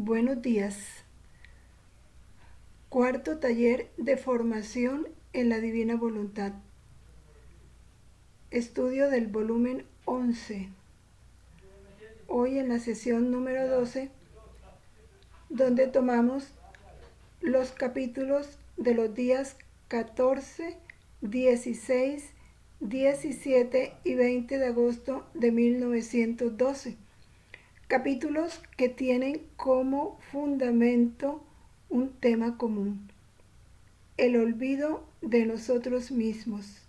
Buenos días. Cuarto taller de formación en la Divina Voluntad. Estudio del volumen 11. Hoy en la sesión número 12, donde tomamos los capítulos de los días 14, 16, 17 y 20 de agosto de 1912. Capítulos que tienen como fundamento un tema común: el olvido de nosotros mismos.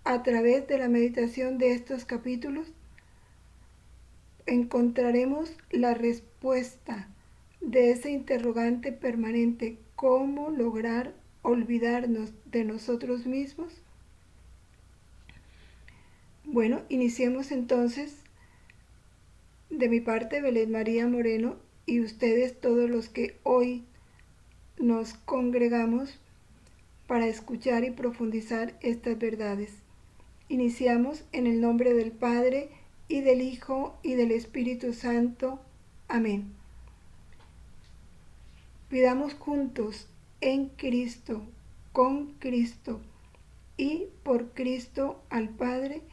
A través de la meditación de estos capítulos encontraremos la respuesta de ese interrogante permanente: ¿cómo lograr olvidarnos de nosotros mismos? Bueno, iniciemos entonces. De mi parte, Belén María Moreno, y ustedes todos los que hoy nos congregamos para escuchar y profundizar estas verdades. Iniciamos en el nombre del Padre, y del Hijo, y del Espíritu Santo. Amén. Pidamos juntos en Cristo, con Cristo y por Cristo al Padre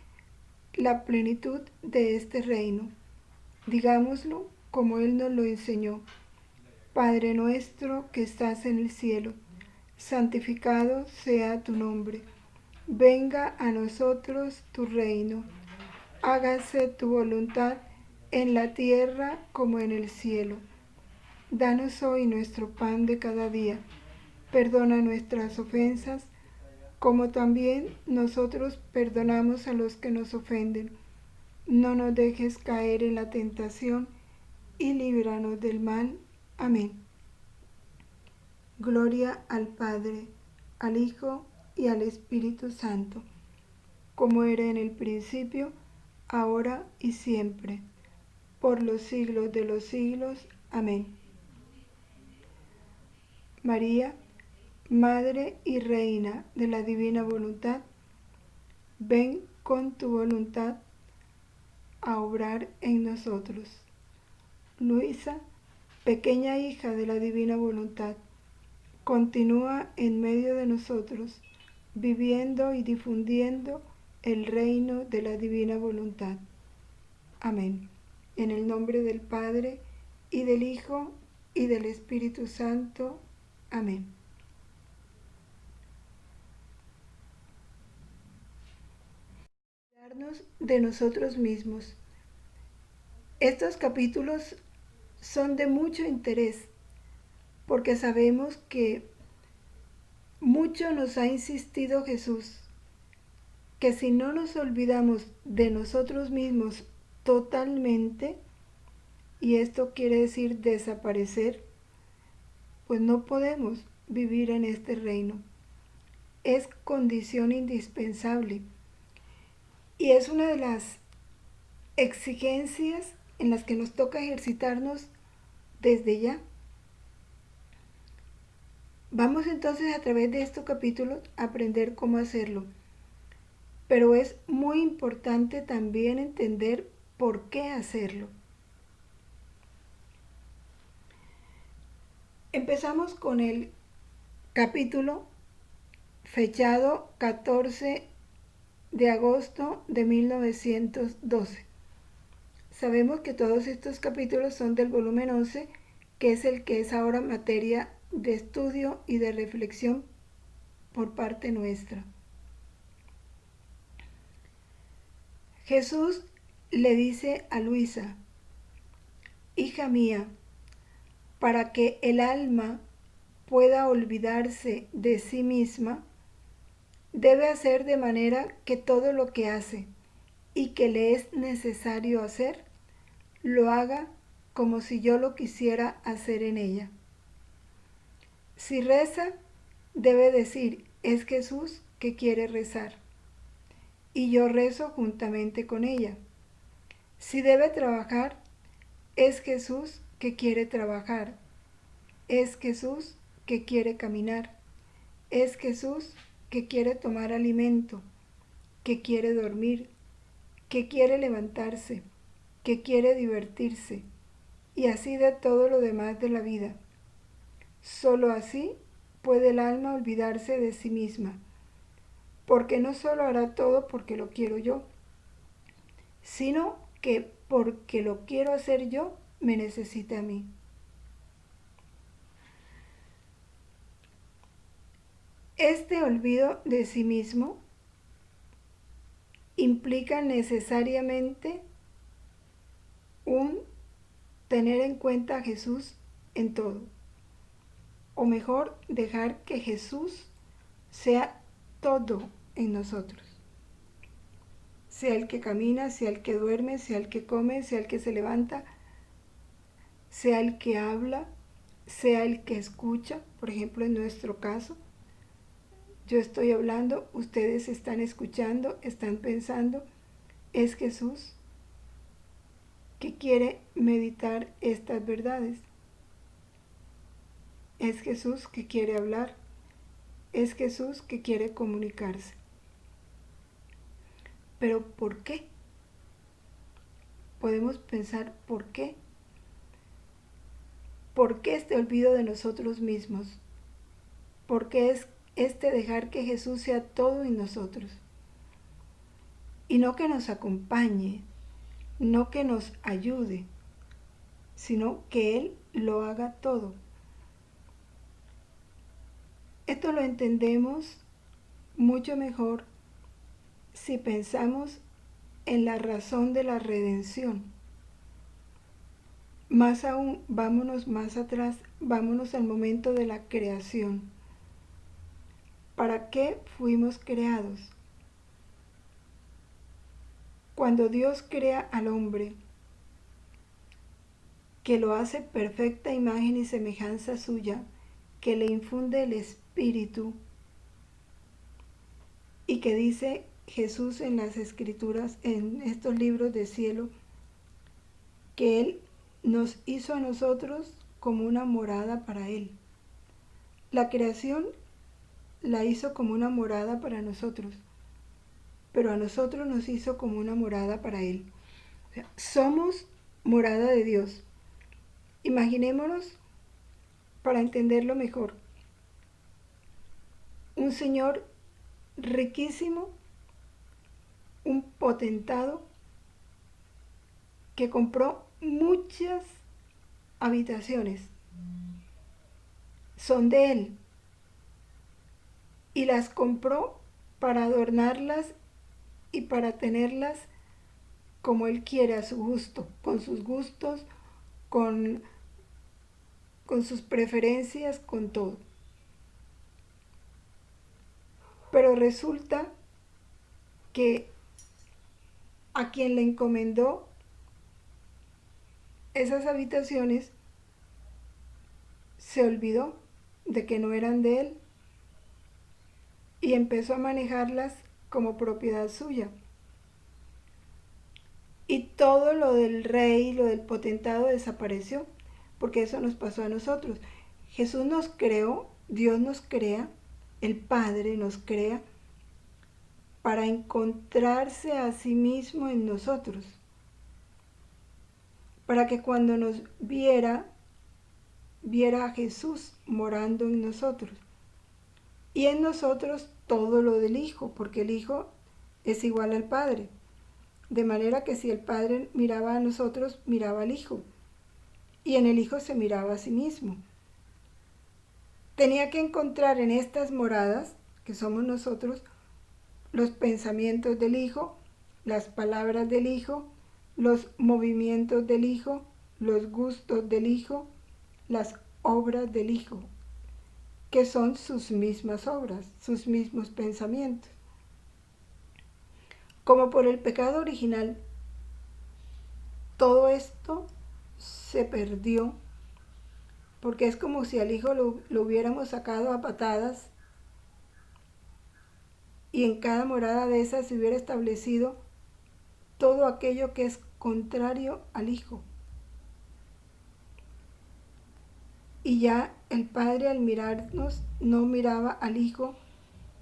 la plenitud de este reino. Digámoslo como Él nos lo enseñó: Padre nuestro que estás en el cielo, santificado sea tu nombre. Venga a nosotros tu reino. Hágase tu voluntad en la tierra como en el cielo. Danos hoy nuestro pan de cada día. Perdona nuestras ofensas, como también nosotros perdonamos a los que nos ofenden. No nos dejes caer en la tentación y líbranos del mal. Amén. Gloria al Padre, al Hijo y al Espíritu Santo, como era en el principio, ahora y siempre, por los siglos de los siglos. Amén. María, Madre y Reina de la Divina Voluntad, ven con tu voluntad a obrar en nosotros. Luisa, pequeña hija de la Divina Voluntad, continúa en medio de nosotros, viviendo y difundiendo el reino de la Divina Voluntad. Amén. En el nombre del Padre, y del Hijo, y del Espíritu Santo. Amén. Olvidarnos de nosotros mismos. Estos capítulos son de mucho interés, porque sabemos que mucho nos ha insistido Jesús, que si no nos olvidamos de nosotros mismos totalmente, y esto quiere decir desaparecer, pues no podemos vivir en este reino. Es condición indispensable y es una de las exigencias en las que nos toca ejercitarnos desde ya. Vamos entonces a través de estos capítulos a aprender cómo hacerlo, pero es muy importante también entender por qué hacerlo. Empezamos con el capítulo fechado 14 de agosto de 1912. Sabemos que todos estos capítulos son del volumen 11, que es el que es ahora materia de estudio y de reflexión por parte nuestra. Jesús le dice a Luisa: hija mía, para que el alma pueda olvidarse de sí misma, debe hacer de manera que todo lo que hace y que le es necesario hacer, lo haga como si yo lo quisiera hacer en ella. Si reza, debe decir: es Jesús que quiere rezar, y yo rezo juntamente con ella. Si debe trabajar, es Jesús que quiere trabajar, es Jesús que quiere caminar, es Jesús que quiere tomar alimento, que quiere dormir, que quiere levantarse, que quiere divertirse, y así de todo lo demás de la vida. Solo así puede el alma olvidarse de sí misma, porque no solo hará todo porque lo quiero yo, sino que porque lo quiero hacer yo, me necesita a mí. Este olvido de sí mismo implica necesariamente un tener en cuenta a Jesús en todo, o mejor, dejar que Jesús sea todo en nosotros. Sea el que camina, sea el que duerme, sea el que come, sea el que se levanta, sea el que habla, sea el que escucha. Por ejemplo, en nuestro caso, yo estoy hablando, ustedes están escuchando, están pensando, es Jesús que quiere meditar estas verdades. Es Jesús que quiere hablar, es Jesús que quiere comunicarse. Pero ¿por qué? Podemos pensar ¿por qué? ¿Por qué este olvido de nosotros mismos? ¿Por qué es este dejar que Jesús sea todo en nosotros? Y no que nos acompañe, no que nos ayude, sino que Él lo haga todo. Esto lo entendemos mucho mejor si pensamos en la razón de la redención. Más aún, vámonos más atrás, vámonos al momento de la creación. ¿Para qué fuimos creados? Cuando Dios crea al hombre, que lo hace perfecta imagen y semejanza suya, que le infunde el Espíritu, y que dice Jesús en las Escrituras, en estos libros de cielo, que Él nos hizo a nosotros como una morada para Él. La creación la hizo como una morada para nosotros, pero a nosotros nos hizo como una morada para Él. O sea, somos morada de Dios. Imaginémonos, para entenderlo mejor, un señor riquísimo, un potentado, que compró muchas habitaciones. Son de él. Y las compró para adornarlas y para tenerlas como él quiere, a su gusto, con sus gustos, con sus preferencias, con todo. Pero resulta que a quien le encomendó esas habitaciones se olvidó de que no eran de él y empezó a manejarlas como propiedad suya. Y todo lo del rey, lo del potentado desapareció, porque eso nos pasó a nosotros. Jesús nos creó, Dios nos crea, el Padre nos crea para encontrarse a sí mismo en nosotros, para que cuando nos viera a Jesús morando en nosotros. Y en nosotros todo lo del Hijo, porque el Hijo es igual al Padre. De manera que si el Padre miraba a nosotros, miraba al Hijo. Y en el Hijo se miraba a sí mismo. Tenía que encontrar en estas moradas, que somos nosotros, los pensamientos del Hijo, las palabras del Hijo, los movimientos del Hijo, los gustos del Hijo, las obras del Hijo, que son sus mismas obras, sus mismos pensamientos. Como por el pecado original, todo esto se perdió, porque es como si al Hijo lo hubiéramos sacado a patadas y en cada morada de esas se hubiera establecido todo aquello que es contrario al Hijo. Y ya el Padre al mirarnos no miraba al Hijo,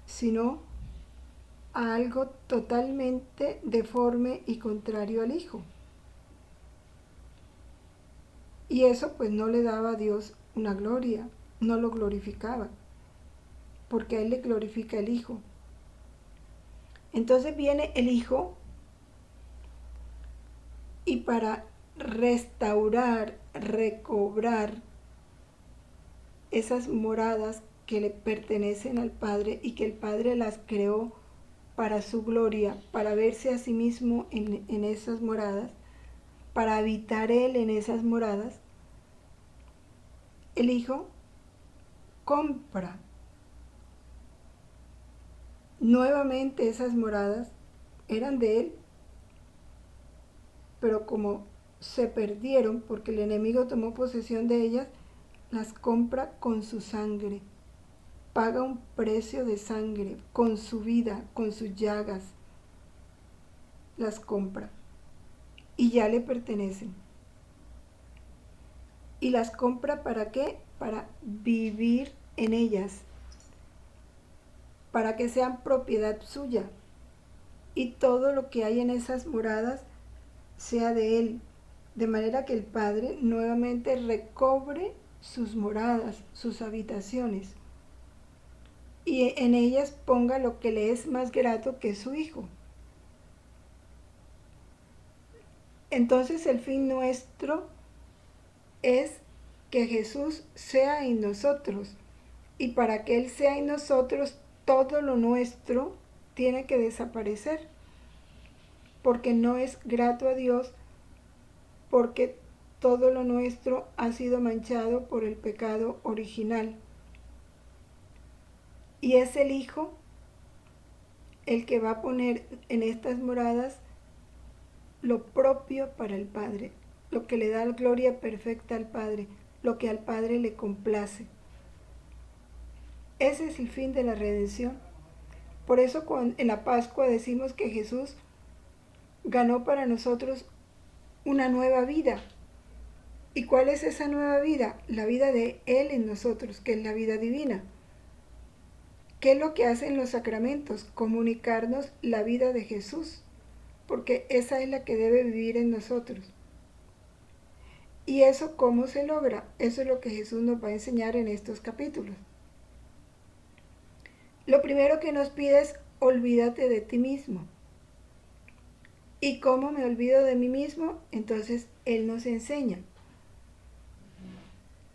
sino a algo totalmente deforme y contrario al Hijo. Y eso pues no le daba a Dios una gloria, no lo glorificaba, porque a Él le glorifica el Hijo. Entonces viene el Hijo y para restaurar, recobrar esas moradas que le pertenecen al Padre y que el Padre las creó para su gloria, para verse a sí mismo en esas moradas, para habitar Él en esas moradas, el Hijo compra nuevamente esas moradas, eran de Él, pero como se perdieron porque el enemigo tomó posesión de ellas, las compra con su sangre. Paga un precio de sangre, con su vida, con sus llagas, las compra. Y ya le pertenecen. ¿Y las compra para qué? Para vivir en ellas, para que sean propiedad suya. Y todo lo que hay en esas moradas sea de Él, de manera que el Padre nuevamente recobre sus moradas, sus habitaciones, y en ellas ponga lo que le es más grato, que es su Hijo. Entonces el fin nuestro es que Jesús sea en nosotros, y para que Él sea en nosotros, todo lo nuestro tiene que desaparecer, porque no es grato a Dios, porque todo lo nuestro ha sido manchado por el pecado original. Y es el Hijo el que va a poner en estas moradas lo propio para el Padre, lo que le da gloria perfecta al Padre, lo que al Padre le complace. Ese es el fin de la redención. Por eso en la Pascua decimos que Jesús ganó para nosotros una nueva vida. ¿Y cuál es esa nueva vida? La vida de Él en nosotros, que es la vida divina. ¿Qué es lo que hacen los sacramentos? Comunicarnos la vida de Jesús, porque esa es la que debe vivir en nosotros. ¿Y eso cómo se logra? Eso es lo que Jesús nos va a enseñar en estos capítulos. Lo primero que nos pide es: olvídate de ti mismo. ¿Y cómo me olvido de mí mismo? Entonces Él nos enseña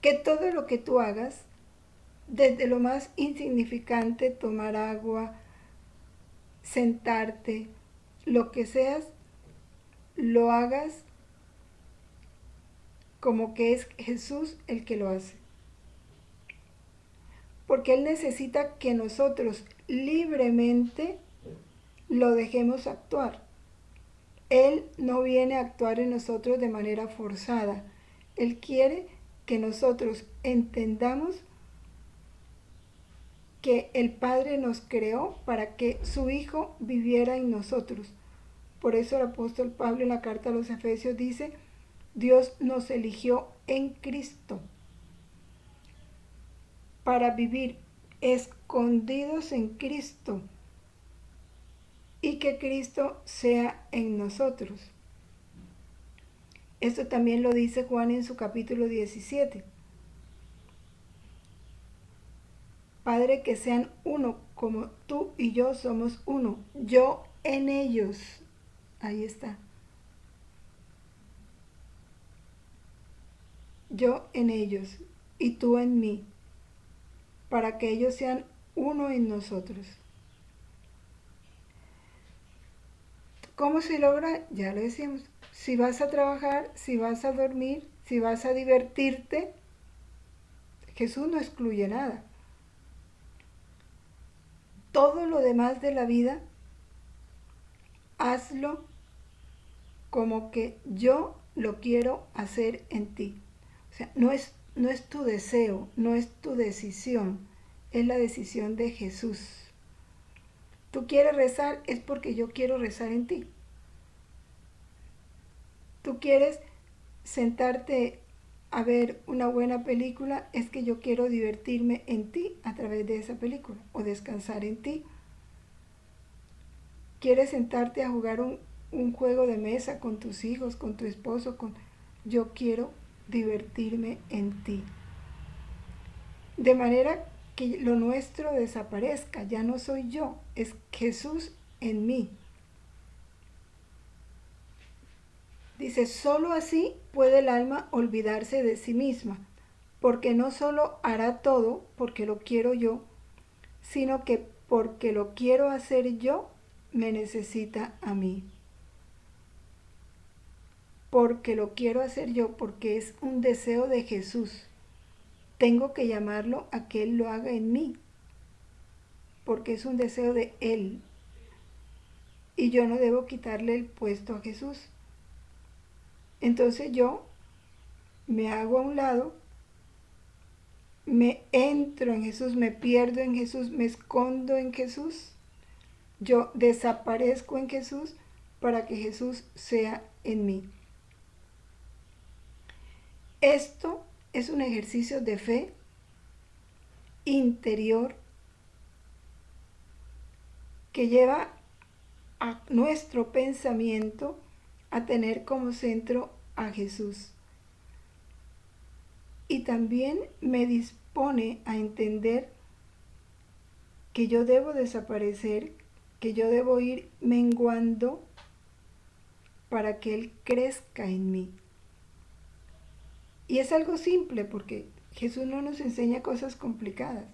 que todo lo que tú hagas, desde lo más insignificante, tomar agua, sentarte, lo que seas, lo hagas como que es Jesús el que lo hace. Porque Él necesita que nosotros libremente lo dejemos actuar. Él no viene a actuar en nosotros de manera forzada. Él quiere que nosotros entendamos que el Padre nos creó para que su Hijo viviera en nosotros. Por eso el apóstol Pablo en la carta a los Efesios dice: Dios nos eligió en Cristo para vivir escondidos en Cristo y que Cristo sea en nosotros. Esto también lo dice Juan en su capítulo 17. Padre, que sean uno, como tú y yo somos uno. Yo en ellos. Ahí está. Yo en ellos y tú en mí, para que ellos sean uno en nosotros. ¿Cómo se logra? Ya lo decíamos. Si vas a trabajar, si vas a dormir, si vas a divertirte, Jesús no excluye nada. Todo lo demás de la vida, hazlo como que yo lo quiero hacer en ti. O sea, no es tu deseo, no es tu decisión, es la decisión de Jesús. Tú quieres rezar, es porque yo quiero rezar en ti. Tú quieres sentarte a ver una buena película, es que yo quiero divertirme en ti a través de esa película, o descansar en ti. Quieres sentarte a jugar un juego de mesa con tus hijos, con tu esposo, yo quiero divertirme en ti. De manera que lo nuestro desaparezca, ya no soy yo, es Jesús en mí. Dice, solo así puede el alma olvidarse de sí misma, porque no solo hará todo porque lo quiero yo, sino que porque lo quiero hacer yo, me necesita a mí. Porque lo quiero hacer yo, porque es un deseo de Jesús. Tengo que llamarlo a que Él lo haga en mí, porque es un deseo de Él. Y yo no debo quitarle el puesto a Jesús. Entonces yo me hago a un lado, me entro en Jesús, me pierdo en Jesús, me escondo en Jesús. Yo desaparezco en Jesús para que Jesús sea en mí. Esto es un ejercicio de fe interior que lleva a nuestro pensamiento a tener como centro a Jesús. Y también me dispone a entender que yo debo desaparecer, que yo debo ir menguando para que Él crezca en mí. Y es algo simple porque Jesús no nos enseña cosas complicadas.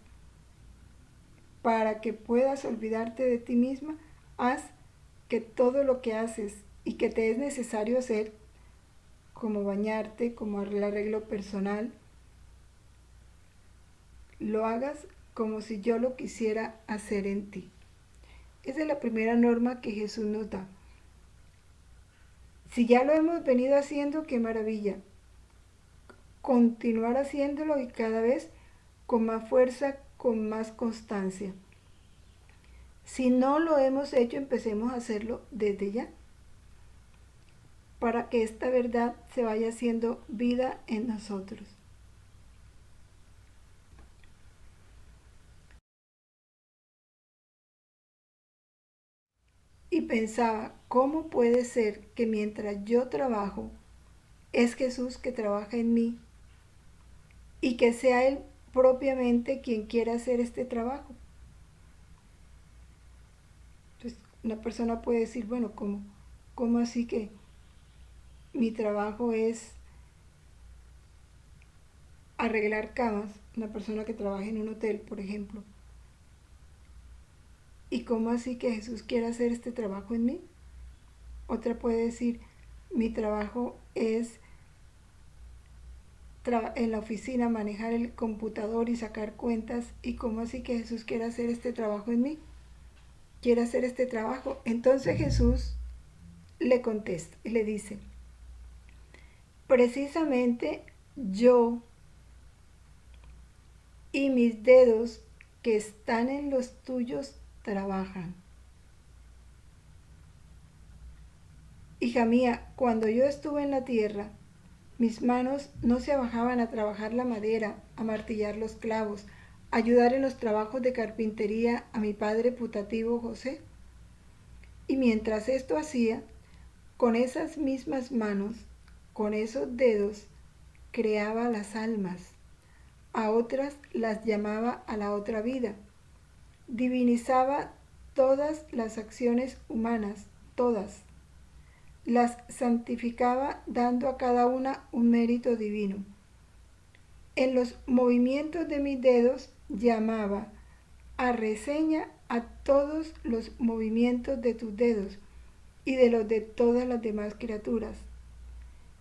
Para que puedas olvidarte de ti misma, haz que todo lo que haces y que te es necesario hacer, como bañarte, como el arreglo personal, lo hagas como si yo lo quisiera hacer en ti. Esa es la primera norma que Jesús nos da. Si ya lo hemos venido haciendo, qué maravilla. Continuar haciéndolo y cada vez con más fuerza, con más constancia. Si no lo hemos hecho, empecemos a hacerlo desde ya, para que esta verdad se vaya haciendo vida en nosotros. Y pensaba, ¿cómo puede ser que mientras yo trabajo, es Jesús que trabaja en mí y que sea Él propiamente quien quiera hacer este trabajo? Entonces, una persona puede decir, bueno, ¿cómo así que mi trabajo es arreglar camas? Una persona que trabaja en un hotel, por ejemplo. ¿Y cómo así que Jesús quiere hacer este trabajo en mí? Otra puede decir, mi trabajo es en la oficina manejar el computador y sacar cuentas. ¿Y cómo así que Jesús quiere hacer este trabajo en mí? Quiere hacer este trabajo. Entonces Jesús le contesta y le dice, precisamente yo y mis dedos que están en los tuyos trabajan. Hija mía, cuando yo estuve en la tierra, mis manos no se bajaban a trabajar la madera, a martillar los clavos, a ayudar en los trabajos de carpintería a mi padre putativo José. Y mientras esto hacía, con esas mismas manos, con esos dedos, creaba las almas, a otras las llamaba a la otra vida, divinizaba todas las acciones humanas, todas. Las santificaba dando a cada una un mérito divino. En los movimientos de mis dedos llamaba a reseña a todos los movimientos de tus dedos y de los de todas las demás criaturas.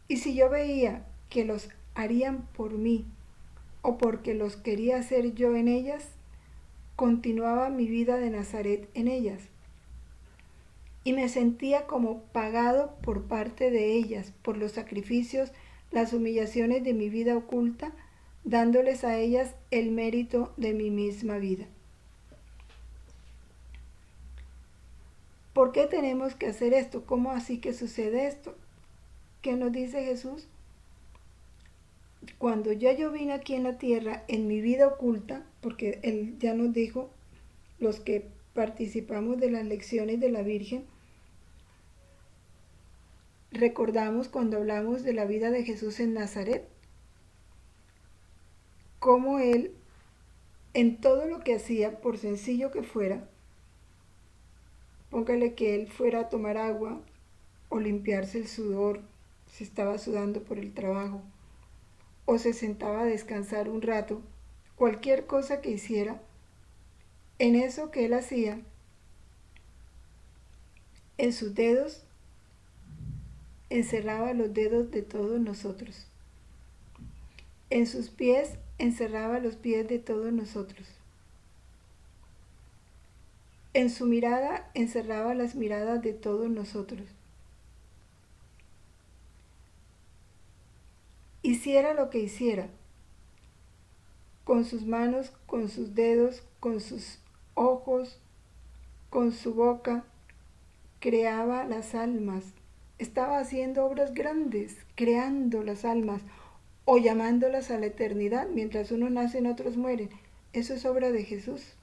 Y si yo veía que los harían por mí o porque los quería hacer yo en ellas, continuaba mi vida de Nazaret en ellas. Y me sentía como pagado por parte de ellas, por los sacrificios, las humillaciones de mi vida oculta, dándoles a ellas el mérito de mi misma vida. ¿Por qué tenemos que hacer esto? ¿Cómo así que sucede esto? ¿Qué nos dice Jesús? Cuando yo vine aquí en la tierra, en mi vida oculta, porque Él ya nos dijo, los que participamos de las lecciones de la Virgen, recordamos cuando hablamos de la vida de Jesús en Nazaret, cómo él, en todo lo que hacía, por sencillo que fuera, póngale que él fuera a tomar agua o limpiarse el sudor, si estaba sudando por el trabajo, o se sentaba a descansar un rato, cualquier cosa que hiciera, en eso que él hacía, en sus dedos encerraba los dedos de todos nosotros. En sus pies encerraba los pies de todos nosotros. En su mirada encerraba las miradas de todos nosotros. Hiciera lo que hiciera, con sus manos, con sus dedos, con sus ojos, con su boca, creaba las almas. Estaba haciendo obras grandes, creando las almas o llamándolas a la eternidad. Mientras unos nacen, otros mueren. Eso es obra de Jesús.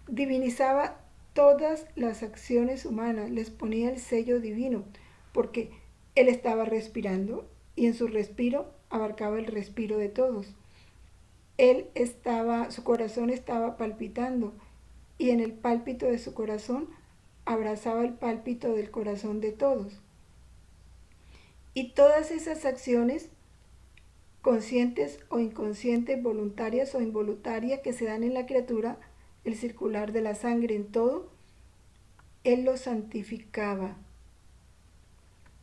Divinizaba todas las acciones humanas, les ponía el sello divino, porque él estaba respirando y en su respiro abarcaba el respiro de todos. Su corazón estaba palpitando y en el pálpito de su corazón abrazaba el pálpito del corazón de todos. Y todas esas acciones, conscientes o inconscientes, voluntarias o involuntarias, que se dan en la criatura, el circular de la sangre en todo, él lo santificaba,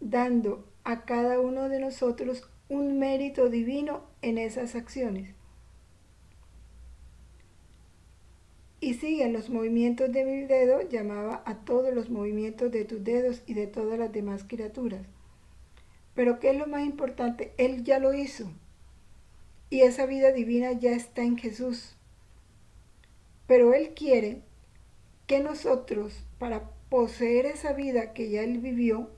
dando a cada uno de nosotros un mérito divino en esas acciones. Y sigue en los movimientos de mi dedo, llamaba a todos los movimientos de tus dedos y de todas las demás criaturas. Pero ¿qué es lo más importante? Él ya lo hizo. Y esa vida divina ya está en Jesús. Pero Él quiere que nosotros, para poseer esa vida que ya Él vivió,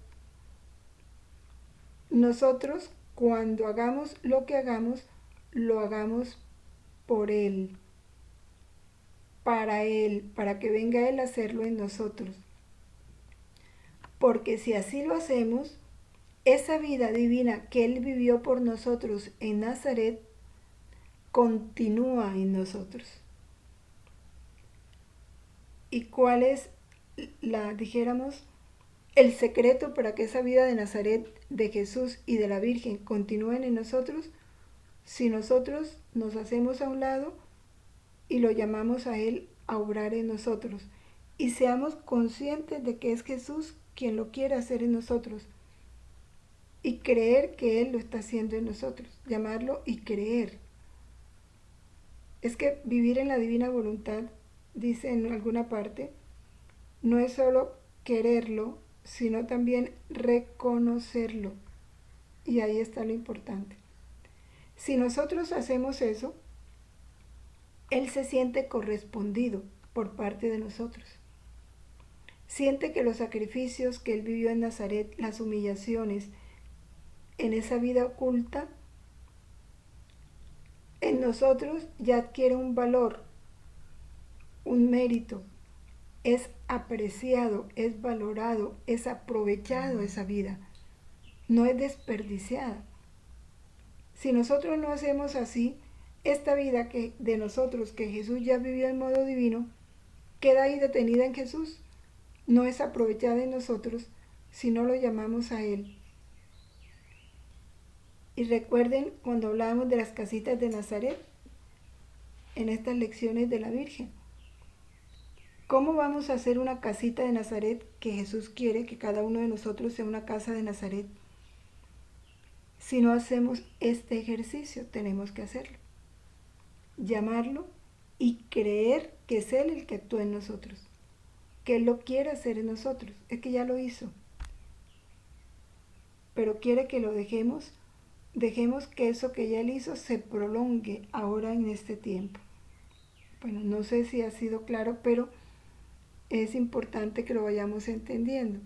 nosotros cuando hagamos lo que hagamos, lo hagamos por Él, para que venga Él a hacerlo en nosotros. Porque si así lo hacemos, esa vida divina que Él vivió por nosotros en Nazaret, continúa en nosotros. ¿Y cuál es el secreto para que esa vida de Nazaret, de Jesús y de la Virgen continúen en nosotros? Si nosotros nos hacemos a un lado y lo llamamos a Él a obrar en nosotros y seamos conscientes de que es Jesús quien lo quiere hacer en nosotros y creer que Él lo está haciendo en nosotros, llamarlo y creer. Es que vivir en la divina voluntad, dice en alguna parte, no es solo quererlo, sino también reconocerlo. Y ahí está lo importante. Si nosotros hacemos eso, Él se siente correspondido por parte de nosotros. Siente que los sacrificios que Él vivió en Nazaret, las humillaciones, en esa vida oculta, en nosotros ya adquiere un valor, un mérito. Es apreciado, es valorado, es aprovechado esa vida. No es desperdiciada. Si nosotros no hacemos así, esta vida de nosotros que Jesús ya vivió en modo divino, queda ahí detenida en Jesús. No es aprovechada en nosotros si no lo llamamos a Él. Y recuerden cuando hablábamos de las casitas de Nazaret, en estas lecciones de la Virgen. ¿Cómo vamos a hacer una casita de Nazaret que Jesús quiere que cada uno de nosotros sea una casa de Nazaret? Si no hacemos este ejercicio, tenemos que hacerlo. Llamarlo y creer que es Él el que actúa en nosotros, que Él lo quiere hacer en nosotros, es que ya lo hizo. Pero quiere que lo dejemos que eso que ya Él hizo se prolongue ahora en este tiempo. Bueno, no sé si ha sido claro, pero es importante que lo vayamos entendiendo.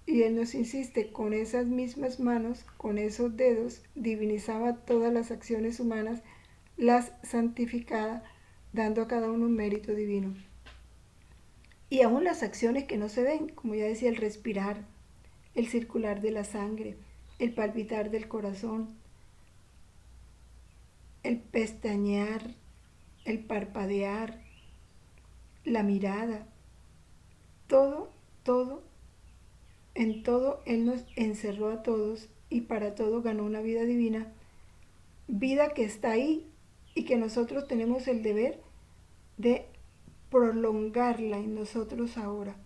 Y Él nos insiste, con esas mismas manos, con esos dedos, divinizaba todas las acciones humanas, las santificaba, dando a cada uno un mérito divino. Y aún las acciones que no se ven, como ya decía, el respirar, el circular de la sangre, el palpitar del corazón, el pestañear, el parpadear, la mirada, todo, todo, en todo Él nos encerró a todos y para todo ganó una vida divina, vida que está ahí y que nosotros tenemos el deber de prolongarla en nosotros ahora,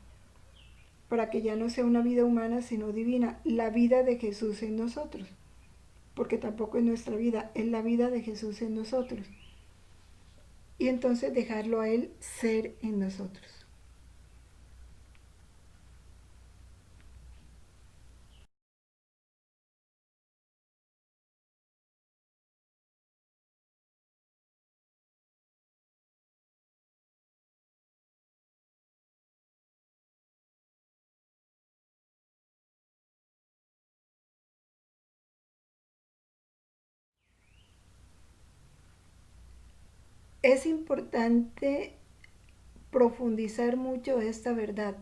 para que ya no sea una vida humana sino divina, la vida de Jesús en nosotros, porque tampoco es nuestra vida, es la vida de Jesús en nosotros. Y entonces dejarlo a Él ser en nosotros. Es importante profundizar mucho esta verdad.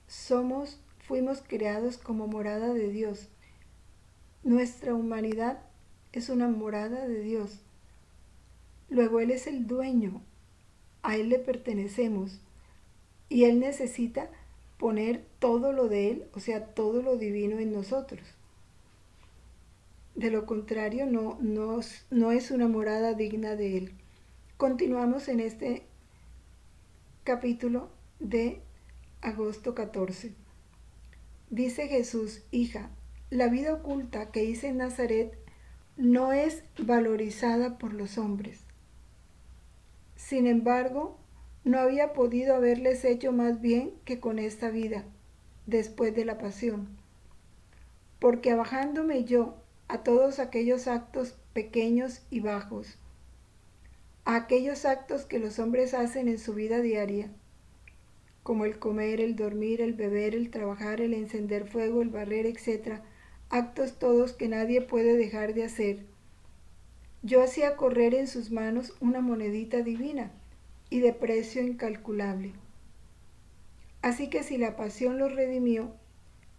Fuimos creados como morada de Dios. Nuestra humanidad es una morada de Dios. Luego Él es el dueño, a Él le pertenecemos y Él necesita poner todo lo de Él, o sea, todo lo divino en nosotros. De lo contrario, no es una morada digna de Él. Continuamos en este capítulo de agosto 14. Dice Jesús: hija, la vida oculta que hice en Nazaret no es valorizada por los hombres. Sin embargo, no había podido haberles hecho más bien que con esta vida, después de la pasión. Porque abajándome yo a todos aquellos actos pequeños y bajos, a aquellos actos que los hombres hacen en su vida diaria, como el comer, el dormir, el beber, el trabajar, el encender fuego, el barrer, etc., actos todos que nadie puede dejar de hacer, yo hacía correr en sus manos una monedita divina y de precio incalculable. Así que si la pasión los redimió,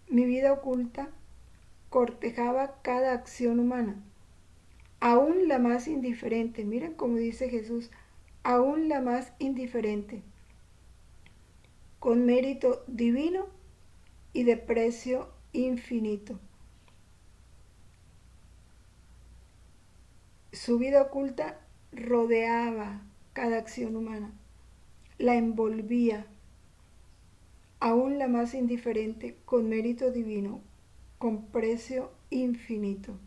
mi vida oculta cortejaba cada acción humana, aún la más indiferente. Miren cómo dice Jesús, aún la más indiferente, con mérito divino y de precio infinito. Su vida oculta rodeaba cada acción humana, la envolvía, aún la más indiferente, con mérito divino, con precio infinito.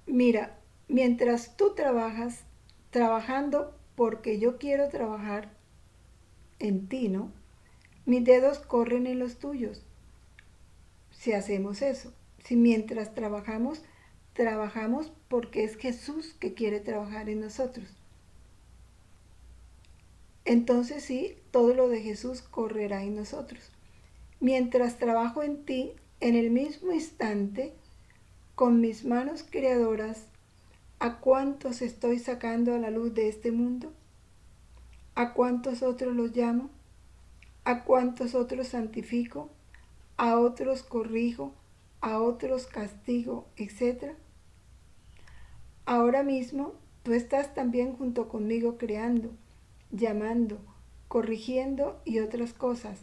Mira, mientras tú trabajas, trabajando porque yo quiero trabajar en ti, ¿no? Mis dedos corren en los tuyos. Si hacemos eso, si mientras trabajamos, trabajamos porque es Jesús que quiere trabajar en nosotros. Entonces sí, todo lo de Jesús correrá en nosotros. Mientras trabajo en ti, en el mismo instante, con mis manos creadoras, ¿a cuántos estoy sacando a la luz de este mundo? ¿A cuántos otros los llamo? ¿A cuántos otros santifico? ¿A otros corrijo? ¿A otros castigo? Etcétera. Ahora mismo tú estás también junto conmigo creando, llamando, corrigiendo y otras cosas.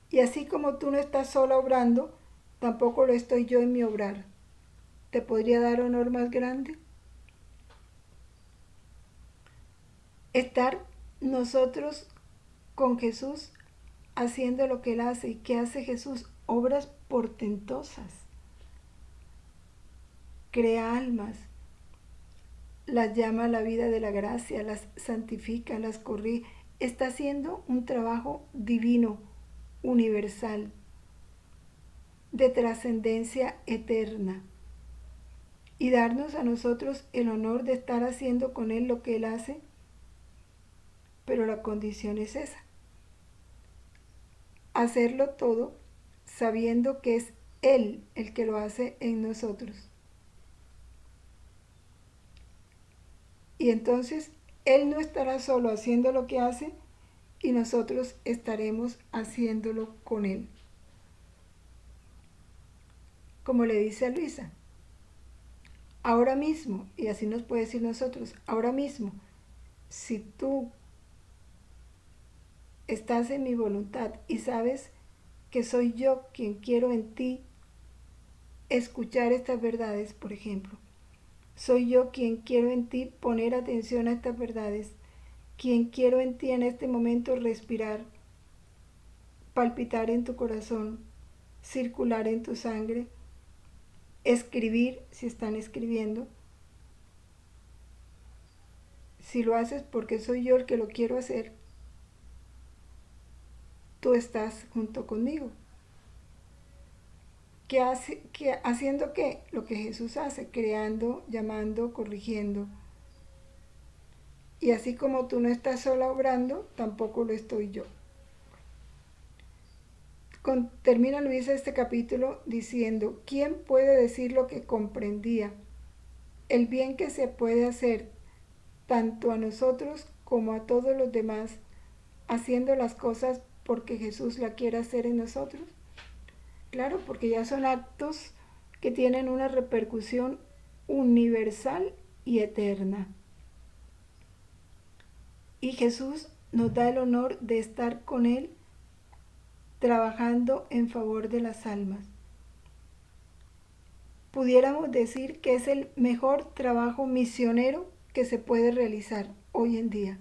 Y así como tú no estás sola obrando, tampoco lo estoy yo en mi obrar. ¿Te podría dar honor más grande? Estar nosotros con Jesús haciendo lo que Él hace. ¿Y qué hace Jesús? Obras portentosas. Crea almas, las llama a la vida de la gracia, las santifica, las corrige. Está haciendo un trabajo divino, universal, de trascendencia eterna. Y darnos a nosotros el honor de estar haciendo con Él lo que Él hace. Pero la condición es esa: hacerlo todo sabiendo que es Él el que lo hace en nosotros. Y entonces Él no estará solo haciendo lo que hace y nosotros estaremos haciéndolo con Él. Como le dice a Luisa, ahora mismo, y así nos puede decir nosotros, ahora mismo, si tú estás en mi voluntad y sabes que soy yo quien quiero en ti escuchar estas verdades, por ejemplo, soy yo quien quiero en ti poner atención a estas verdades, quien quiero en ti en este momento respirar, palpitar en tu corazón, circular en tu sangre, escribir si están escribiendo. Si lo haces porque soy yo el que lo quiero hacer, tú estás junto conmigo. ¿Haciendo qué? Lo que Jesús hace, creando, llamando, corrigiendo. Y así como tú no estás sola obrando, tampoco lo estoy yo. Termina Luisa este capítulo diciendo, ¿quién puede decir lo que comprendía? El bien que se puede hacer tanto a nosotros como a todos los demás, haciendo las cosas porque Jesús la quiere hacer en nosotros. Claro, porque ya son actos que tienen una repercusión universal y eterna. Y Jesús nos da el honor de estar con Él trabajando en favor de las almas. Pudiéramos decir que es el mejor trabajo misionero que se puede realizar hoy en día,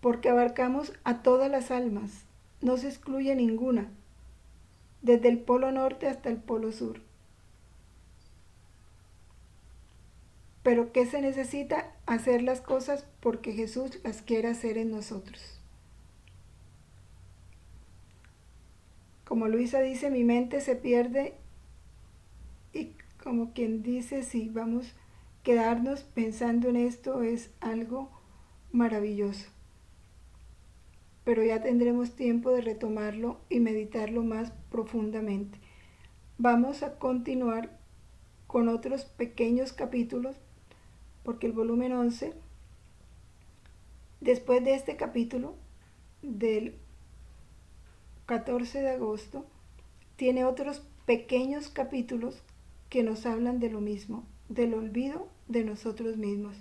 porque abarcamos a todas las almas, no se excluye ninguna, desde el polo norte hasta el polo sur. Pero ¿qué se necesita? Hacer las cosas porque Jesús las quiere hacer en nosotros. Como Luisa dice, mi mente se pierde y como quien dice, si vamos a quedarnos pensando en esto es algo maravilloso. Pero ya tendremos tiempo de retomarlo y meditarlo más profundamente. Vamos a continuar con otros pequeños capítulos, porque el volumen 11, después de este capítulo del 14 de agosto, tiene otros pequeños capítulos que nos hablan de lo mismo, del olvido de nosotros mismos.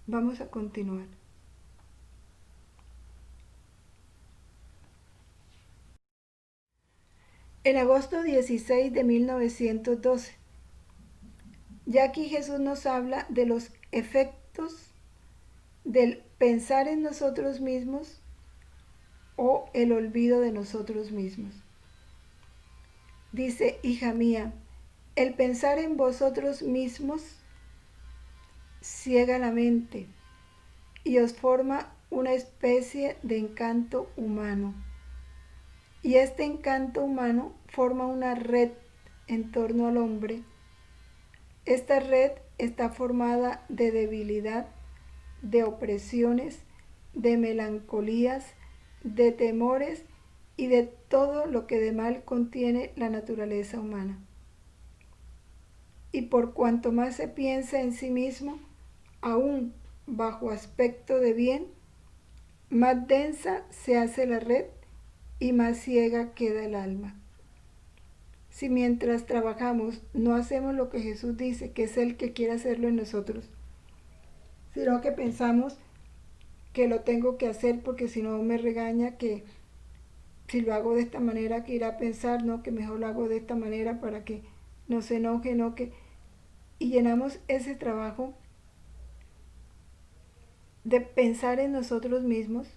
Vamos a continuar. En agosto 16 de 1912, ya aquí Jesús nos habla de los efectos del pensar en nosotros mismos o el olvido de nosotros mismos. Dice, hija mía, el pensar en vosotros mismos ciega la mente y os forma una especie de encanto humano. Y este encanto humano forma una red en torno al hombre. Esta red está formada de debilidad, de opresiones, de melancolías, de temores y de todo lo que de mal contiene la naturaleza humana. Y por cuanto más se piensa en sí mismo, aún bajo aspecto de bien, más densa se hace la red y más ciega queda el alma. Si mientras trabajamos no hacemos lo que Jesús dice, que es el que quiere hacerlo en nosotros, sino que pensamos que lo tengo que hacer porque si no me regaña, que si lo hago de esta manera que irá a pensar, no, que mejor lo hago de esta manera para que no se enoje, no, que... Y llenamos ese trabajo de pensar en nosotros mismos,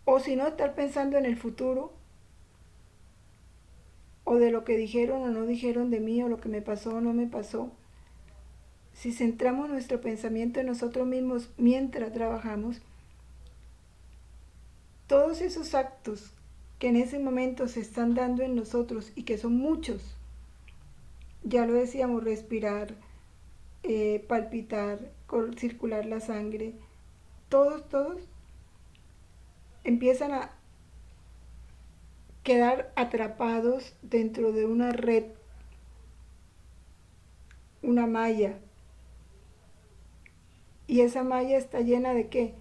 o si no, estar pensando en el futuro, o de lo que dijeron o no dijeron de mí, o lo que me pasó o no me pasó. Si centramos nuestro pensamiento en nosotros mismos mientras trabajamos, todos esos actos que en ese momento se están dando en nosotros y que son muchos, ya lo decíamos, respirar, palpitar, circular la sangre, todos empiezan a quedar atrapados dentro de una red, una malla. Y esa malla está llena de ¿qué?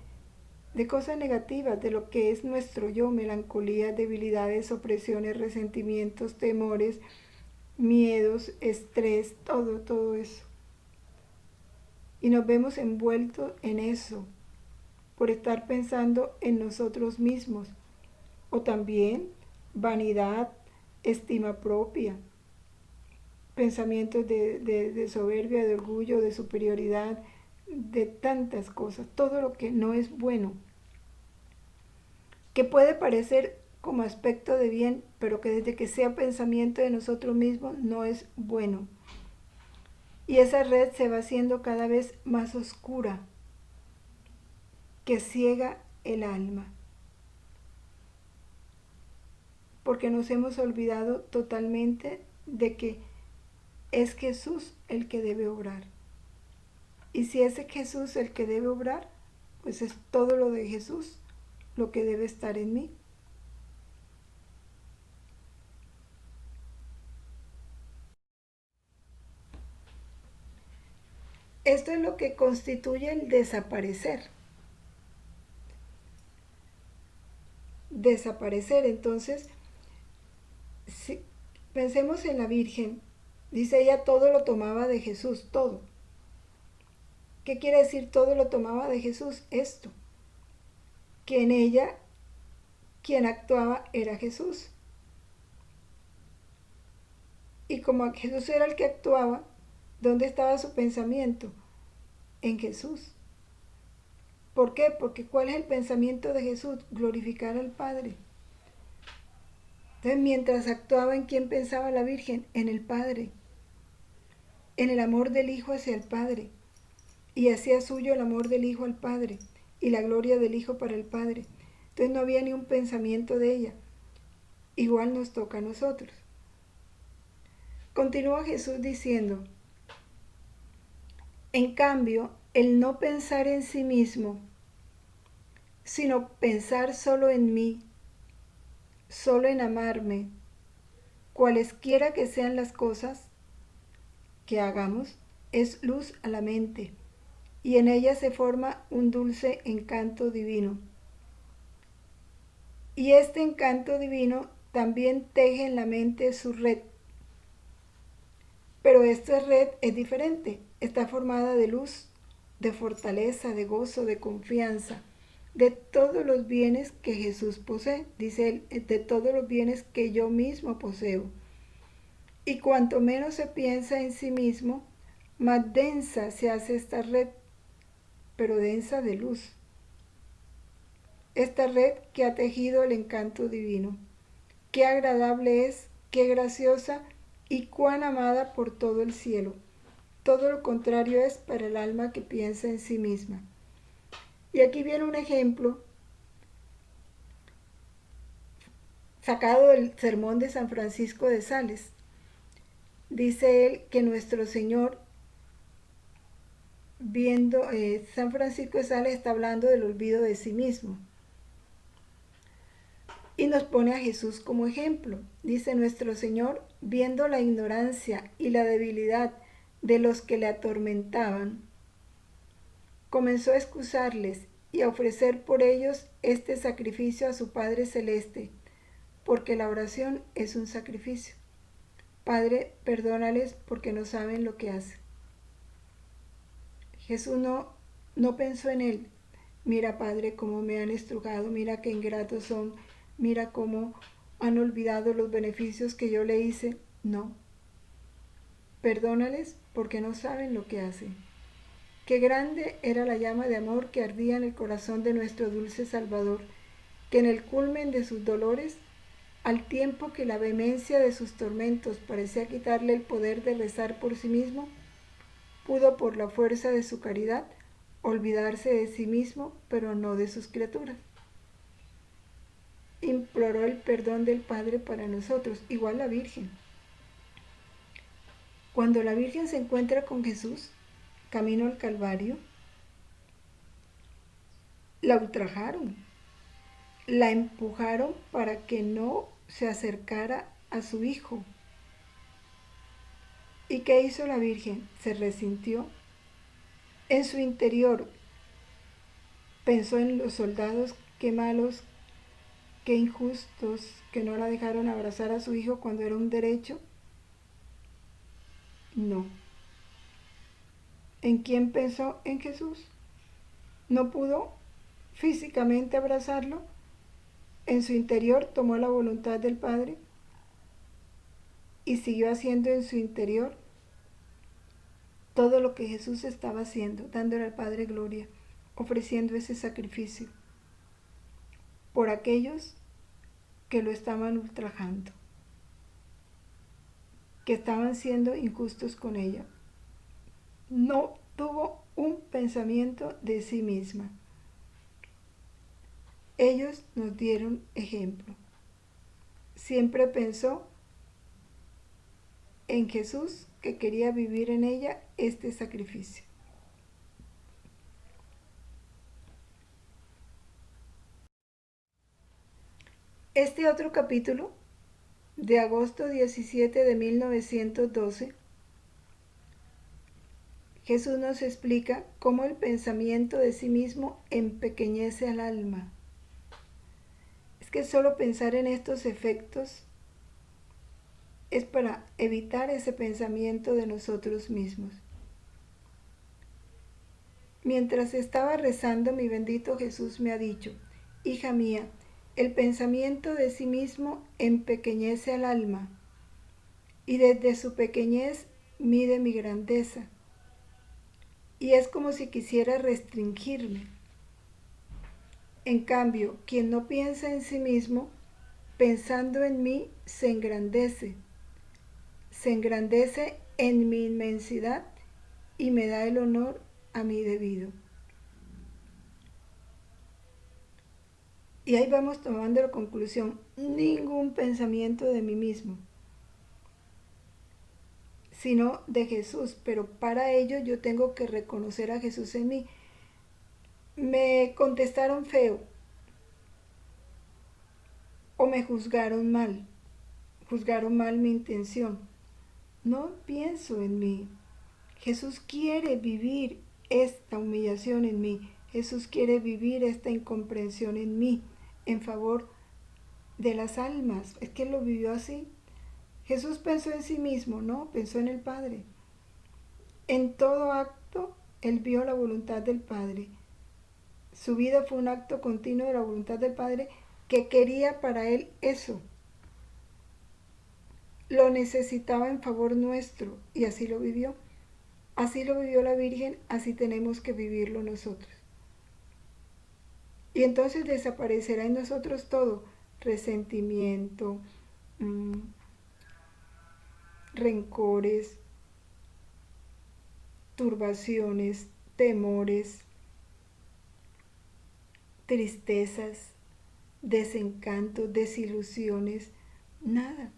de cosas negativas, de lo que es nuestro yo, melancolía, debilidades, opresiones, resentimientos, temores, miedos, estrés, todo eso. Y nos vemos envueltos en eso, por estar pensando en nosotros mismos. O también vanidad, estima propia, pensamientos de soberbia, de orgullo, de superioridad, de tantas cosas, todo lo que no es bueno, que puede parecer como aspecto de bien, pero que desde que sea pensamiento de nosotros mismos no es bueno. Y esa red se va haciendo cada vez más oscura, que ciega el alma, porque nos hemos olvidado totalmente de que es Jesús el que debe obrar. Y si es Jesús el que debe obrar, pues es todo lo de Jesús lo que debe estar en mí. Esto es lo que constituye el desaparecer. Desaparecer, entonces, si pensemos en la Virgen, dice ella, todo lo tomaba de Jesús, todo. ¿Qué quiere decir todo lo tomaba de Jesús? Esto, que en ella quien actuaba era Jesús. Y como Jesús era el que actuaba, ¿dónde estaba su pensamiento? En Jesús. ¿Por qué? Porque ¿cuál es el pensamiento de Jesús? Glorificar al Padre. Entonces, mientras actuaba, ¿en quién pensaba la Virgen? En el Padre, en el amor del Hijo hacia el Padre. Y hacía suyo el amor del Hijo al Padre y la gloria del Hijo para el Padre. Entonces no había ni un pensamiento de ella. Igual nos toca a nosotros. Continúa Jesús diciendo, en cambio, el no pensar en sí mismo, sino pensar solo en mí, solo en amarme, cualesquiera que sean las cosas que hagamos, es luz a la mente, y en ella se forma un dulce encanto divino. Y este encanto divino también teje en la mente su red. Pero esta red es diferente, está formada de luz, de fortaleza, de gozo, de confianza, de todos los bienes que Jesús posee, dice él, de todos los bienes que yo mismo poseo. Y cuanto menos se piensa en sí mismo, más densa se hace esta red, pero densa de luz. Esta red que ha tejido el encanto divino. Qué agradable es, qué graciosa y cuán amada por todo el cielo. Todo lo contrario es para el alma que piensa en sí misma. Y aquí viene un ejemplo sacado del sermón de San Francisco de Sales. Dice él que nuestro Señor, viendo, San Francisco de Sales está hablando del olvido de sí mismo. Y nos pone a Jesús como ejemplo. Dice nuestro Señor, viendo la ignorancia y la debilidad de los que le atormentaban, comenzó a excusarles y a ofrecer por ellos este sacrificio a su Padre Celeste, porque la oración es un sacrificio. Padre, perdónales porque no saben lo que hacen. Jesús no pensó en él. Mira, Padre, cómo me han estrujado, mira qué ingratos son, mira cómo han olvidado los beneficios que yo le hice. No. Perdónales porque no saben lo que hacen. Qué grande era la llama de amor que ardía en el corazón de nuestro dulce Salvador, que en el culmen de sus dolores, al tiempo que la vehemencia de sus tormentos parecía quitarle el poder de rezar por sí mismo, pudo por la fuerza de su caridad olvidarse de sí mismo, pero no de sus criaturas. Imploró el perdón del Padre para nosotros, igual la Virgen. Cuando la Virgen se encuentra con Jesús, camino al Calvario, la ultrajaron, la empujaron para que no se acercara a su hijo. ¿Y qué hizo la Virgen? Se resintió. En su interior, Pensó en los soldados, qué malos, qué injustos, que no la dejaron abrazar a su hijo cuando era un derecho. No. ¿En quién pensó? En Jesús. No pudo físicamente abrazarlo. En su interior tomó la voluntad del Padre y siguió haciendo en su interior todo lo que Jesús estaba haciendo, dándole al Padre gloria, ofreciendo ese sacrificio por aquellos que lo estaban ultrajando, que estaban siendo injustos con ella. No tuvo un pensamiento de sí misma. Ellos nos dieron ejemplo. Siempre pensó en Jesús, que quería vivir en ella este sacrificio. Este otro capítulo, de agosto 17 de 1912, Jesús nos explica cómo el pensamiento de sí mismo empequeñece al alma. Es que solo pensar en estos efectos es para evitar ese pensamiento de nosotros mismos. Mientras estaba rezando, mi bendito Jesús me ha dicho: hija mía, el pensamiento de sí mismo empequeñece al alma, y desde su pequeñez mide mi grandeza, y es como si quisiera restringirme. En cambio, quien no piensa en sí mismo, pensando en mí, se engrandece en mi inmensidad y me da el honor a mí debido. Y ahí vamos tomando la conclusión: ningún pensamiento de mí mismo, sino de Jesús. Pero para ello yo tengo que reconocer a Jesús en mí. Me contestaron feo o me juzgaron mal mi intención. No pienso en mí. Jesús quiere vivir esta humillación en mí. Jesús quiere vivir esta incomprensión en mí, en favor de las almas. Es que Él lo vivió así. Jesús pensó en sí mismo, no, pensó en el Padre. En todo acto, Él vio la voluntad del Padre. Su vida fue un acto continuo de la voluntad del Padre, que quería para Él eso. Lo necesitaba en favor nuestro, y así lo vivió. Así lo vivió la Virgen, así tenemos que vivirlo nosotros. Y entonces desaparecerá en nosotros todo: resentimiento, rencores, turbaciones, temores, tristezas, desencantos, desilusiones, nada.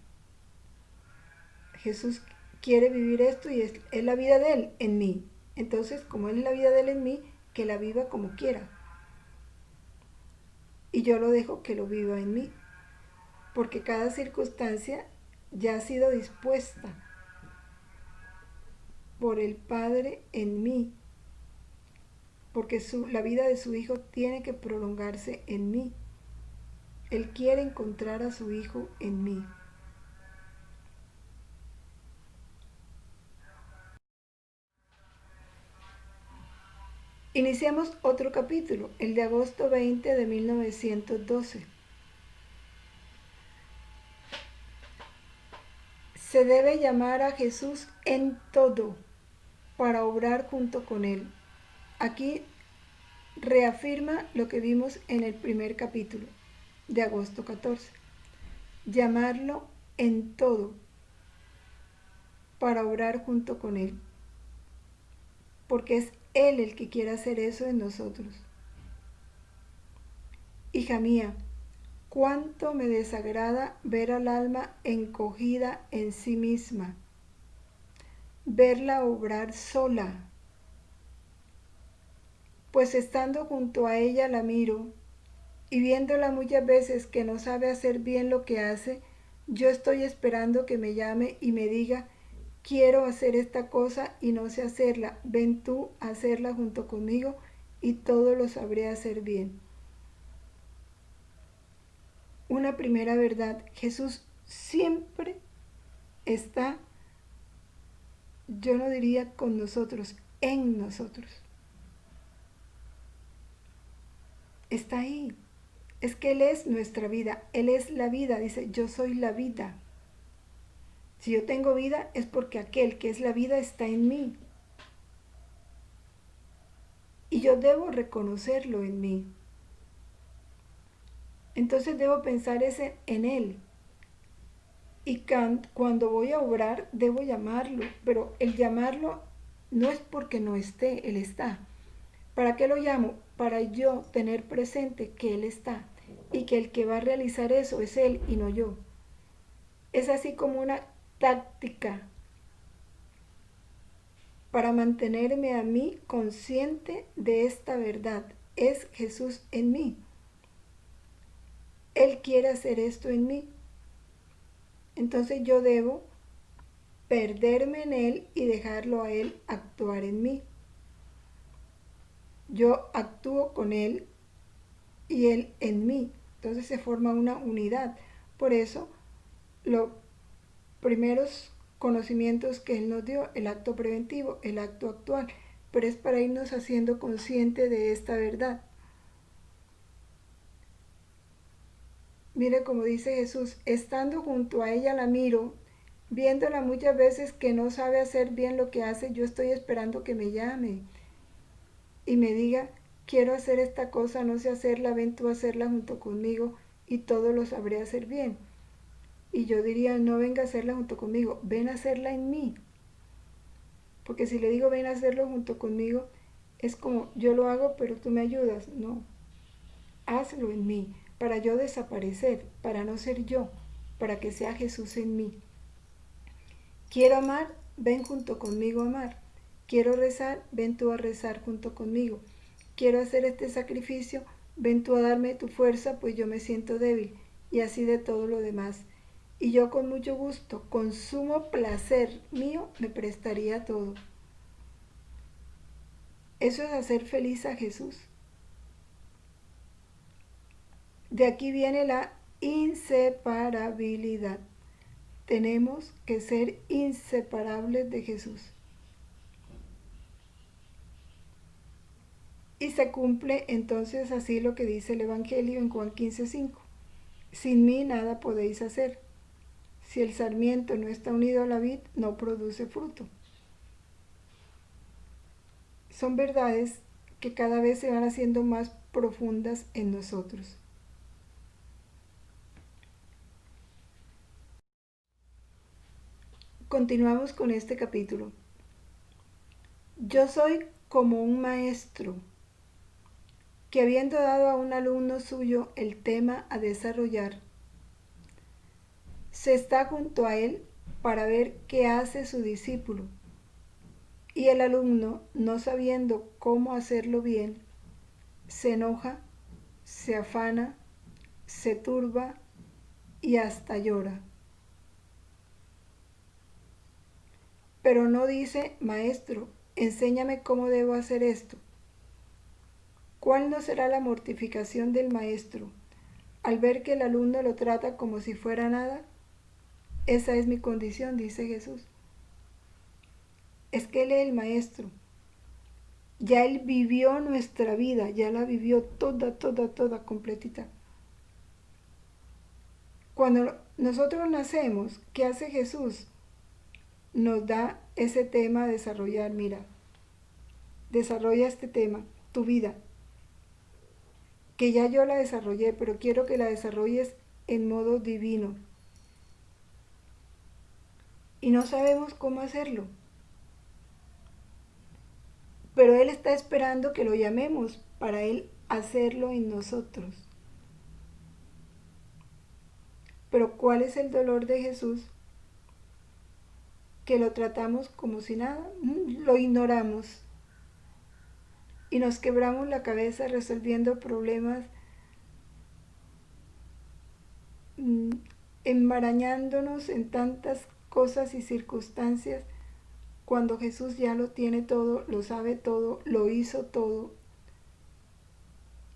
Jesús quiere vivir esto y es la vida de Él en mí. Entonces, como Él es la vida de Él en mí, que la viva como quiera. Y yo lo dejo que lo viva en mí, porque cada circunstancia ya ha sido dispuesta por el Padre en mí, porque la vida de su Hijo tiene que prolongarse en mí. Él quiere encontrar a su Hijo en mí. Iniciamos otro capítulo, el de agosto 20 de 1912. Se debe llamar a Jesús en todo para obrar junto con Él. Aquí reafirma lo que vimos en el primer capítulo de agosto 14. Llamarlo en todo para obrar junto con Él, porque es Él el que quiere hacer eso en nosotros. Hija mía, cuánto me desagrada ver al alma encogida en sí misma, verla obrar sola, pues estando junto a ella la miro, y viéndola muchas veces que no sabe hacer bien lo que hace, yo estoy esperando que me llame y me diga: quiero hacer esta cosa y no sé hacerla, ven tú a hacerla junto conmigo y todo lo sabré hacer bien. Una primera verdad, Jesús siempre está, yo no diría con nosotros, en nosotros. Está ahí. Es que Él es nuestra vida, Él es la vida, dice, yo soy la vida. Si yo tengo vida es porque aquel que es la vida está en mí. Y yo debo reconocerlo en mí. Entonces debo pensar en Él. Y cuando voy a obrar, debo llamarlo. Pero el llamarlo no es porque no esté, Él está. ¿Para qué lo llamo? Para yo tener presente que Él está. Y que el que va a realizar eso es Él y no yo. Es así como una táctica para mantenerme a mí consciente de esta verdad. Es Jesús en mí. Él quiere hacer esto en mí. Entonces yo debo perderme en Él y dejarlo a Él actuar en mí. Yo actúo con Él y Él en mí. Entonces se forma una unidad. Por eso los primeros conocimientos que Él nos dio, el acto preventivo, el acto actual, pero es para irnos haciendo consciente de esta verdad. Mire como dice Jesús, estando junto a ella la miro, viéndola muchas veces que no sabe hacer bien lo que hace, yo estoy esperando que me llame y me diga, quiero hacer esta cosa, no sé hacerla, ven tú a hacerla junto conmigo y todo lo sabré hacer bien. Y yo diría, no venga a hacerla junto conmigo, ven a hacerla en mí. Porque si le digo, ven a hacerlo junto conmigo, es como, yo lo hago, pero tú me ayudas. No, hazlo en mí, para yo desaparecer, para no ser yo, para que sea Jesús en mí. Quiero amar, ven junto conmigo a amar. Quiero rezar, ven tú a rezar junto conmigo. Quiero hacer este sacrificio, ven tú a darme tu fuerza, pues yo me siento débil. Y así de todo lo demás. Y yo con mucho gusto, con sumo placer mío, me prestaría todo. Eso es hacer feliz a Jesús. De aquí viene la inseparabilidad. Tenemos que ser inseparables de Jesús. Y se cumple entonces así lo que dice el Evangelio en Juan 15:5. Sin mí nada podéis hacer. Si el sarmiento no está unido a la vid, no produce fruto. Son verdades que cada vez se van haciendo más profundas en nosotros. Continuamos con este capítulo. Yo soy como un maestro que habiendo dado a un alumno suyo el tema a desarrollar, se está junto a él para ver qué hace su discípulo. Y el alumno, no sabiendo cómo hacerlo bien, se enoja, se afana, se turba y hasta llora. Pero no dice, maestro, enséñame cómo debo hacer esto. ¿Cuál no será la mortificación del maestro al ver que el alumno lo trata como si fuera nada? Esa es mi condición, dice Jesús. Es que Él es el maestro. Ya Él vivió nuestra vida, ya la vivió toda, completita. Cuando nosotros nacemos, ¿qué hace Jesús? Nos da ese tema a desarrollar. Mira, desarrolla este tema, tu vida, que ya yo la desarrollé, pero quiero que la desarrolles en modo divino. Y no sabemos cómo hacerlo. Pero Él está esperando que lo llamemos para Él hacerlo en nosotros. Pero ¿cuál es el dolor de Jesús? Que lo tratamos como si nada, lo ignoramos y nos quebramos la cabeza resolviendo problemas, enmarañándonos en tantas cosas y circunstancias, cuando Jesús ya lo tiene todo, lo sabe todo, lo hizo todo,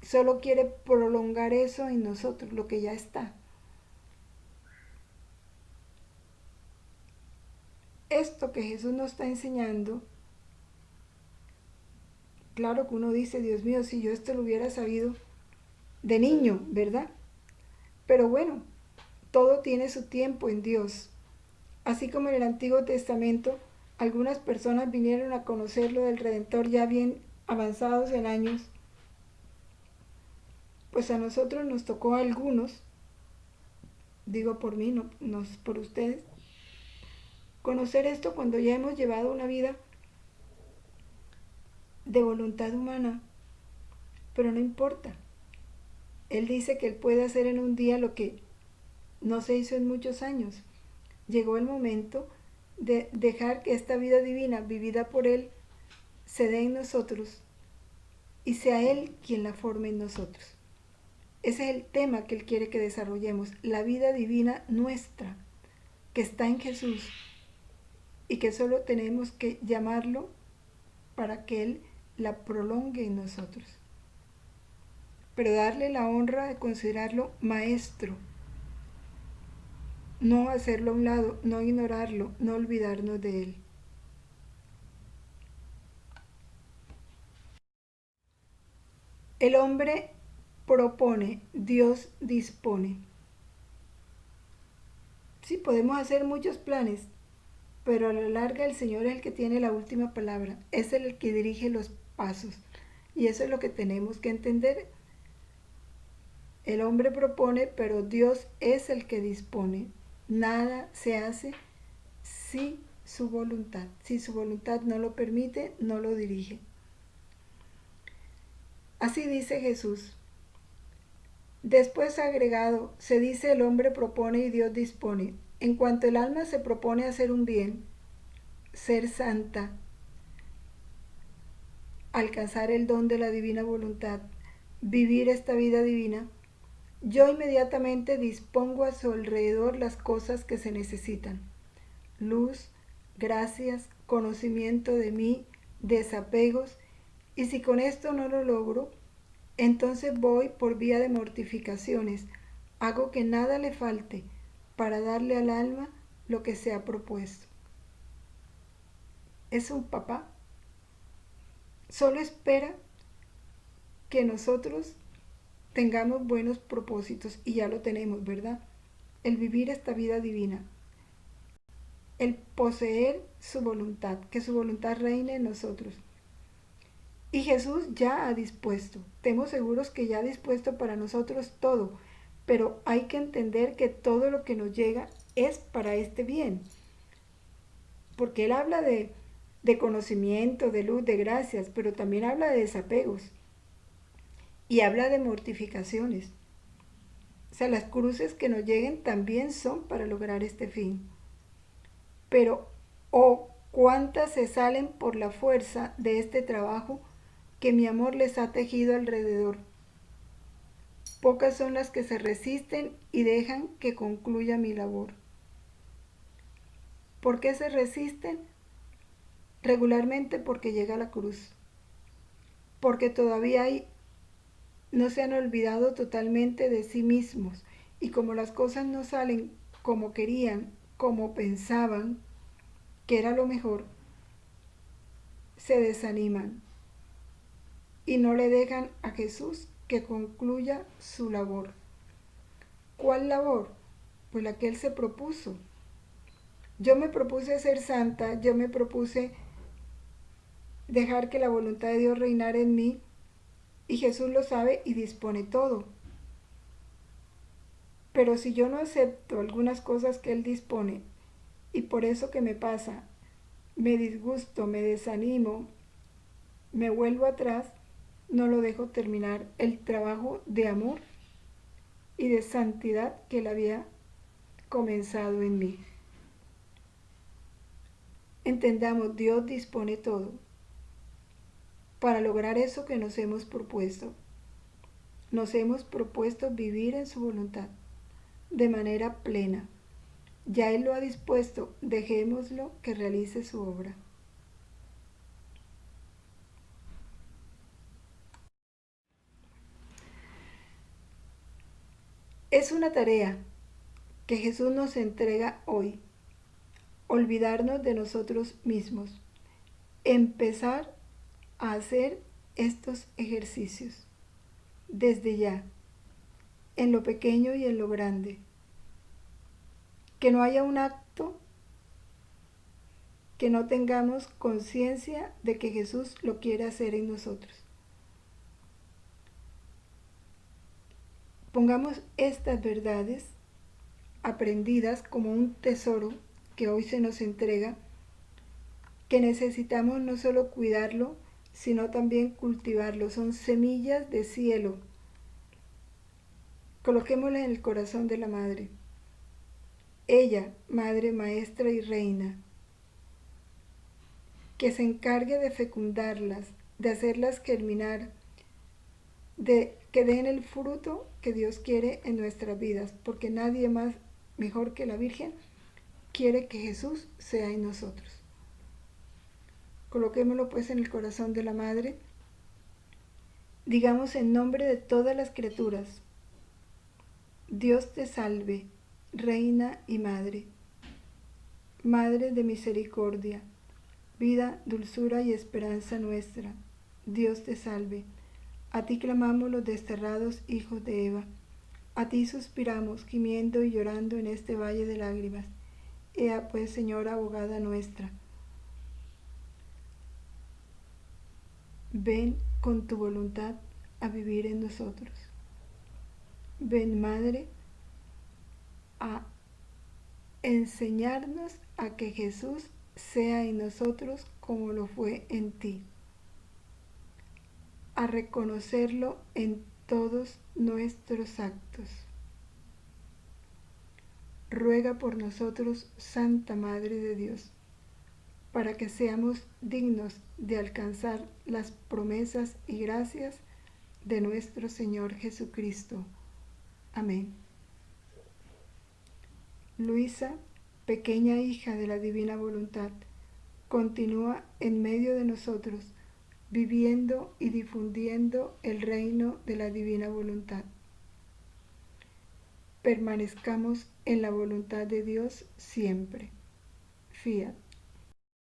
solo quiere prolongar eso en nosotros, lo que ya está. Esto que Jesús nos está enseñando, claro que uno dice, Dios mío, si yo esto lo hubiera sabido de niño, ¿verdad? Pero bueno, todo tiene su tiempo en Dios. Así como en el Antiguo Testamento, algunas personas vinieron a conocer lo del Redentor ya bien avanzados en años, pues a nosotros nos tocó a algunos, digo por mí, no por ustedes, conocer esto cuando ya hemos llevado una vida de voluntad humana, pero no importa. Él dice que Él puede hacer en un día lo que no se hizo en muchos años. Llegó el momento de dejar que esta vida divina vivida por Él se dé en nosotros y sea Él quien la forme en nosotros. Ese es el tema que Él quiere que desarrollemos, la vida divina nuestra, que está en Jesús y que solo tenemos que llamarlo para que Él la prolongue en nosotros. Pero darle la honra de considerarlo maestro, no hacerlo a un lado, no ignorarlo, no olvidarnos de Él. El hombre propone, Dios dispone. Sí, podemos hacer muchos planes, pero a la larga el Señor es el que tiene la última palabra, es el que dirige los pasos. Y eso es lo que tenemos que entender. El hombre propone, pero Dios es el que dispone. Nada se hace si su voluntad. Si su voluntad no lo permite, no lo dirige. Así dice Jesús. Después agregado, se dice el hombre propone y Dios dispone. En cuanto el alma se propone hacer un bien, ser santa, alcanzar el don de la divina voluntad, vivir esta vida divina, yo inmediatamente dispongo a su alrededor las cosas que se necesitan. Luz, gracias, conocimiento de mí, desapegos, y si con esto no lo logro, entonces voy por vía de mortificaciones, hago que nada le falte para darle al alma lo que se ha propuesto. Es un papá. Solo espera que nosotros tengamos buenos propósitos y ya lo tenemos, ¿verdad? El vivir esta vida divina, el poseer su voluntad, que su voluntad reine en nosotros. Y Jesús ya ha dispuesto, estemos seguros que ya ha dispuesto para nosotros todo, pero hay que entender que todo lo que nos llega es para este bien, porque Él habla de conocimiento, de luz, de gracias, pero también habla de desapegos y habla de mortificaciones. O sea, las cruces que nos lleguen también son para lograr este fin. Pero, cuántas se salen por la fuerza de este trabajo que mi amor les ha tejido alrededor. Pocas son las que se resisten y dejan que concluya mi labor. ¿Por qué se resisten? Regularmente porque llega la cruz. Porque todavía no se han olvidado totalmente de sí mismos. Y como las cosas no salen como querían, como pensaban que era lo mejor, se desaniman y no le dejan a Jesús que concluya su labor. ¿Cuál labor? Pues la que Él se propuso. Yo me propuse ser santa, yo me propuse dejar que la voluntad de Dios reinara en mí y Jesús lo sabe y dispone todo. Pero si yo no acepto algunas cosas que Él dispone y por eso que me pasa, me disgusto, me desanimo, me vuelvo atrás, no lo dejo terminar el trabajo de amor y de santidad que Él había comenzado en mí. Entendamos, Dios dispone todo para lograr eso que nos hemos propuesto. Nos hemos propuesto vivir en su voluntad de manera plena. Ya Él lo ha dispuesto, dejémoslo que realice su obra. Es una tarea que Jesús nos entrega hoy. Olvidarnos de nosotros mismos. Empezar a hacer estos ejercicios desde ya, en lo pequeño y en lo grande. Que no haya un acto que no tengamos conciencia de que Jesús lo quiere hacer en nosotros. Pongamos estas verdades aprendidas como un tesoro que hoy se nos entrega, que necesitamos no solo cuidarlo, sino también cultivarlo. Son semillas de cielo. Coloquémoslas en el corazón de la Madre. Ella, Madre, Maestra y Reina, que se encargue de fecundarlas, de hacerlas germinar, de que den el fruto que Dios quiere en nuestras vidas, porque nadie más mejor que la Virgen quiere que Jesús sea en nosotros. Coloquémoslo pues en el corazón de la Madre. Digamos en nombre de todas las criaturas: Dios te salve, Reina y Madre, Madre de misericordia, vida, dulzura y esperanza nuestra. Dios te salve. A ti clamamos los desterrados hijos de Eva. A ti suspiramos, gimiendo y llorando en este valle de lágrimas. Ea pues, Señora abogada nuestra, ven con tu voluntad a vivir en nosotros. Ven, Madre, a enseñarnos a que Jesús sea en nosotros como lo fue en ti, a reconocerlo en todos nuestros actos. Ruega por nosotros, Santa Madre de Dios, para que seamos dignos de alcanzar las promesas y gracias de nuestro Señor Jesucristo. Amén. Luisa, pequeña hija de la divina voluntad, continúa en medio de nosotros, viviendo y difundiendo el reino de la divina voluntad. Permanezcamos en la voluntad de Dios siempre. Fiat.